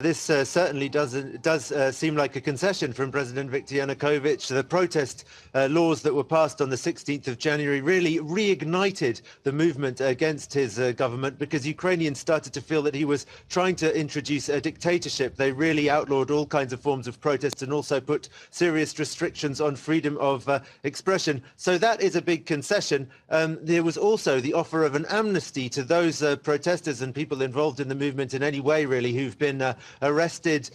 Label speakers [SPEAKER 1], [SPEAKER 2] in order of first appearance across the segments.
[SPEAKER 1] This certainly does seem like a concession from President Viktor Yanukovych. The protest laws that were passed on the 16th of January really reignited the movement against his government, because Ukrainians started to feel that he was trying to introduce a dictatorship. They really outlawed all kinds of forms of protest and also put serious restrictions on freedom of expression. So that is a big concession. There was also the offer of an amnesty to those protesters and people involved in the movement in any way, really, who've been arrested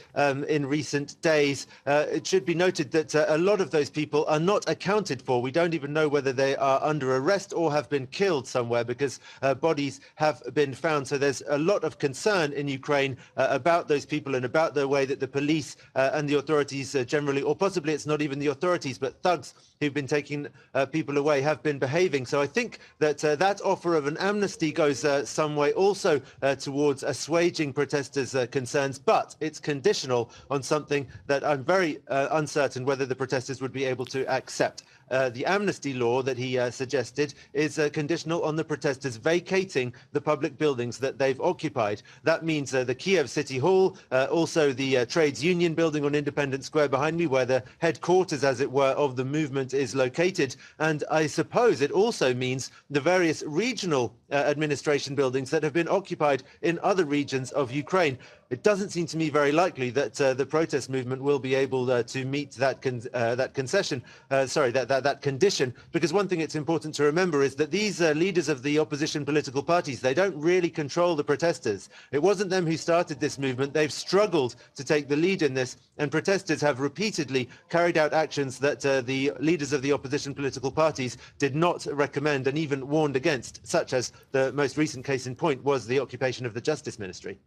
[SPEAKER 1] in recent days. It should be noted that a lot of those people are not accounted for. We don't even know whether they are under arrest or have been killed somewhere, because bodies have been found. So there's a lot of concern in Ukraine about those people and about the way that the police and the authorities generally, or possibly it's not even the authorities, but thugs who've been taking people away, have been behaving. So I think that that offer of an amnesty goes some way also towards assuaging protesters' concerns, but it's conditional on something that I'm very uncertain whether the protesters would be able to accept. The amnesty law that he suggested is conditional on the protesters vacating the public buildings that they've occupied. That means the Kiev City Hall, also the Trades Union building on Independence Square behind me, where the headquarters, as it were, of the movement is located. And I suppose it also means the various regional administration buildings that have been occupied in other regions of Ukraine. It doesn't seem to me very likely that the protest movement will be able to meet that that condition, because one thing it's important to remember is that these leaders of the opposition political parties, they don't really control the protesters. It wasn't them who started this movement. They've struggled to take the lead in this, and protesters have repeatedly carried out actions that the leaders of the opposition political parties did not recommend and even warned against, such as the most recent case in point was the occupation of the Justice Ministry.